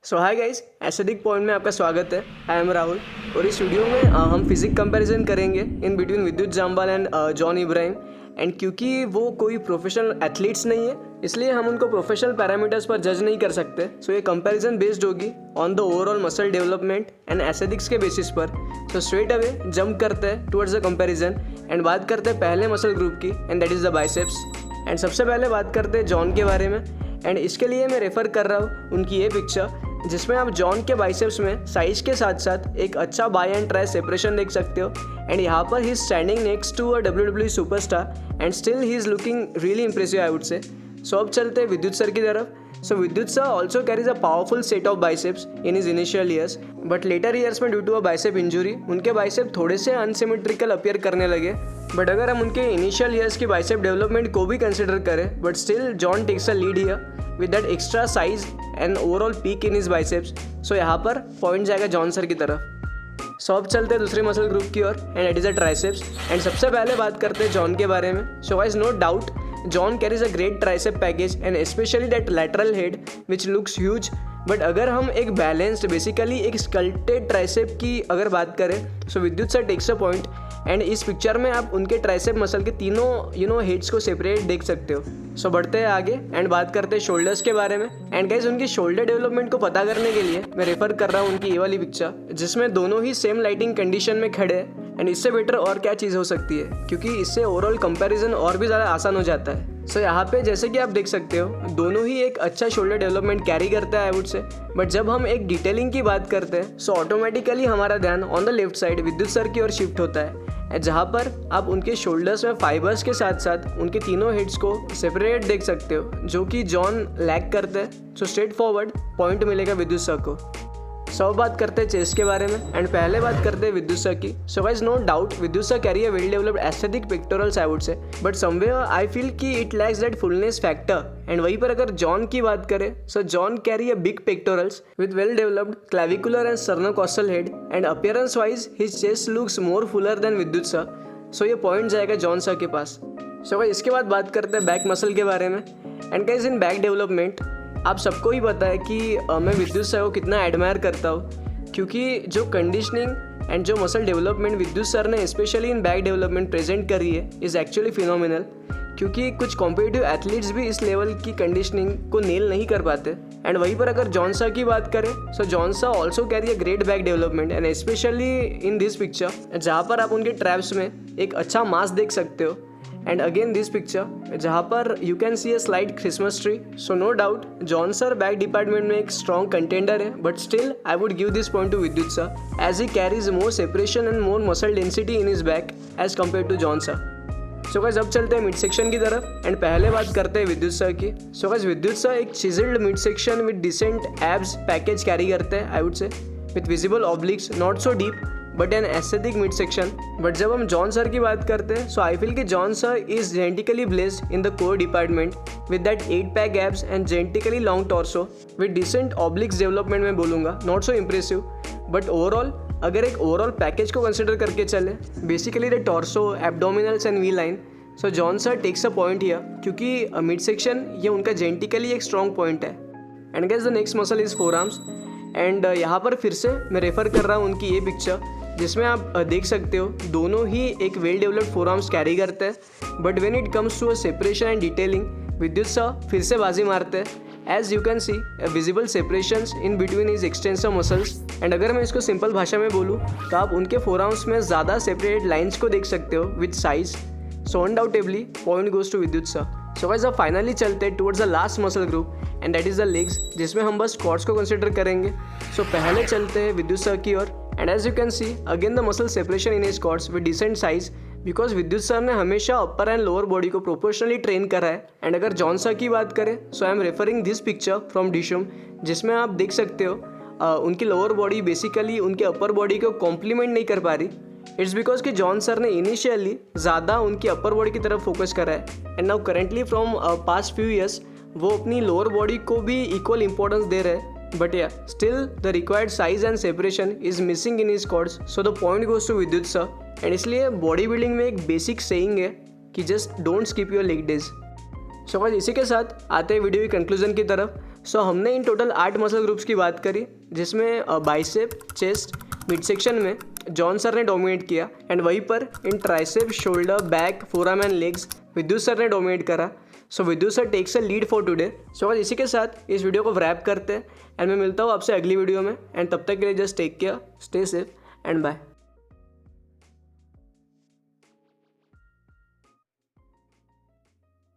सो hi guys, aesthetic point में आपका स्वागत है। आई एम राहुल और इस वीडियो में हम फिजिक कंपैरिजन करेंगे in between Vidyut Jammwal and John Abraham. And क्योंकि वो कोई प्रोफेशनल एथलीट्स नहीं है, इसलिए हम उनको प्रोफेशनल पैरामीटर्स पर जज नहीं कर सकते। सो ये कंपैरिजन बेस्ड होगी on the overall muscle development and aesthetics के बेसिस पर। सो स्ट्रेट अवे जंप करते हैं टुवर्ड्स द कंपैरिजन एंड बात करते हैं पहले मसल ग्रुप की, and that is the biceps. And सबसे पहले बात करते हैं जॉन के बारे में। एंड इसके लिए मैं रेफ़र कर रहा हूँ उनकी ये पिक्चर, जिसमें आप जॉन के बाइसेप्स में साइज के साथ साथ एक अच्छा बाई एंड ट्राई सेपरेशन देख सकते हो। एंड यहाँ पर he is standing next to a WWE superstar and still he is looking really impressive I would say. So अब चलते हैं विद्युत सर की तरफ। So Vidyut sir also carries a powerful set of biceps in his initial years, but later years में due to a bicep injury उनके bicep थोड़े से unsymmetrical appear करने लगे। बट अगर हम उनके इनिशियल ईयर्स की बाइसेप डेवलपमेंट को भी कंसिडर करें, but still John takes a lead here with that extra size and overall peak in his biceps। so यहाँ पर पॉइंट जाएगा जॉन सर की तरफ। सो अब चलते हैं दूसरे मसल ग्रुप की ओर, and it is a triceps. And सबसे पहले बात करते हैं जॉन के बारे में। So guys, no doubt John carries a great tricep package and specially that lateral head which looks huge. But अगर हम एक बैलेंस्ड बेसिकली एक स्कल्प्टेड ट्राइसेप की अगर बात करें, so Vidyut sir takes a point. And इस पिक्चर में आप उनके ट्राइसेप मसल के तीनों हेड्स को सेपरेट देख सकते हो। सो बढ़ते हैं आगे एंड बात करते हैं शोल्डर्स के बारे में। एंड गाइस, उनकी शोल्डर डेवलपमेंट को पता करने के लिए मैं रेफर कर रहा हूँ उनकी ये वाली पिक्चर, जिसमें दोनों ही सेम लाइटिंग कंडीशन में खड़े हैं। एंड इससे बेटर और क्या चीज़ हो सकती है, क्योंकि इससे ओवरऑल कंपैरिजन और भी ज़्यादा आसान हो जाता है। सो यहाँ पे जैसे कि आप देख सकते हो, दोनों ही एक अच्छा शोल्डर डेवलपमेंट कैरी करता है आई वुड से। बट जब हम एक डिटेलिंग की बात करते हैं, सो ऑटोमेटिकली हमारा ध्यान ऑन द लेफ्ट साइड विद्युत सर की ओर शिफ्ट होता है, जहाँ पर आप उनके शोल्डर्स में फाइबर्स के साथ साथ उनके तीनों हेड्स को सेपरेट देख सकते हो, जो कि जॉन लैक करते हैं। सो स्ट्रेट फॉरवर्ड पॉइंट मिलेगा विद्युत सर को। सो बात करते हैं चेस्ट के बारे में, एंड पहले बात करते हैं विद्युत सर की। So guys, no doubt Vidyut sir carry a well developed aesthetic pectorals I would say, but somewhere I feel कि it lacks that fullness factor. And वहीं पर अगर जॉन की बात करें, so John carry a big pectorals with well developed clavicular and sternocostal head, and appearance wise his chest looks more fuller than Vidyut sir. So ये point जाएगा John sir के पास। So guys, इसके बाद बात करते हैं बैक मसल के बारे में। And guys, in back development आप सबको ही पता है कि मैं विद्युत सर को कितना एडमायर करता हूँ, क्योंकि जो कंडीशनिंग एंड जो मसल डेवलपमेंट विद्युत सर ने specially in back development present करी है इज़ एक्चुअली फिनोमिनल। क्योंकि कुछ कॉम्पिटिटिव एथलीट्स भी इस लेवल की कंडीशनिंग को नेल नहीं कर पाते। एंड वहीं पर अगर जॉन सर की बात करें, so John sir also carry a great back development and specially in this picture, जहाँ पर आप उनके ट्रैप्स में एक अच्छा मास देख सकते हो। एंड अगेन दिस पिक्चर, जहाँ पर you can see a slight Christmas tree. So no doubt John sir back department में एक स्ट्रॉन्ग कंटेंडर है, but still I would give this point to Vidyut sir as he carries more separation and more muscle density in his back as compare to John sir. So guys, अब चलते हैं mid section की तरफ, and पहले बात करते हैं Vidyut sir की। सो गाइस, विद्युत सर एक chiselled mid section with decent abs package carry करते हैं I would say, with visible obliques, not so deep but an aesthetic mid section. बट जब हम जॉन सर की बात करते हैं, सो आई फील कि John sir is genetically blessed in the core department with that 8 pack abs and genetically long torso with decent obliques development में बोलूँगा, not so impressive. But overall अगर एक overall package को consider करके चले, basically the torso, abdominals and V line, so John sir takes a point here, क्योंकि mid section ये उनका जेनेटिकली एक स्ट्रॉन्ग पॉइंट है। And guys, the next muscle is forearms. एंड यहाँ पर फिर से मैं रेफर कर रहा हूँ उनकी ये पिक्चर, जिसमें आप देख सकते हो दोनों ही एक well developed forearms carry करते हैं। But when it comes to a separation and detailing, Vidyut sir फिर से बाजी मारते हैं। As you can see visible separations in between his extensor muscles. And अगर मैं इसको सिंपल भाषा में बोलूँ, तो आप उनके फोर आर्म्स में ज़्यादा सेपरेटेड लाइन्स को देख सकते हो with size. So undoubtedly point goes to Vidyut sir. So guys, अब फाइनली चलते हैं towards the last muscle group, and that is the legs, जिसमें हम बस स्क्वाट्स को कंसिडर करेंगे। सो पहले चलते हैं विद्युत सर की ओर, and as you can see again the muscle separation in his squats with decent size, because Vidyut sir ने हमेशा अपर एंड लोअर बॉडी को प्रोपोर्शनली ट्रेन करा है। एंड अगर जॉन सर की बात करें, so I am referring this picture from Dishoom, जिसमें आप देख सकते हो उनकी लोअर बॉडी बेसिकली उनके अपर बॉडी को कॉम्प्लीमेंट नहीं कर पा रही। इट्स बिकॉज कि जॉन सर ने इनिशियली ज़्यादा उनकी अपर बॉडी की तरफ फोकस करा है, and now currently from past few years वो अपनी लोअर बॉडी को भी इक्वल इंपॉर्टेंस दे रहे हैं। But yeah still the required size and separation is missing in his quads, so the point goes to Vidyut sir. एंड इसलिए बॉडी बिल्डिंग में एक बेसिक सेइंग है कि just don't skip your leg days. So guys, इसी के साथ आते हैं वीडियो की कंक्लूजन की तरफ। सो हमने इन टोटल 8 मसल ग्रुप्स की बात करी, जिसमें बाइसेप, चेस्ट, मिड सेक्शन में जॉन सर ने डोमिनेट किया एंड वहीं पर in tricep, shoulder, back, forearm and legs Vidyut sir ने डोमिनेट करा। So Vidyut sir takes a lead for today. सो आज इसी के साथ इस वीडियो को रैप करते हैं एंड मैं मिलता हूँ आपसे अगली वीडियो में, एंड तब तक के लिए just take care, stay safe and bye.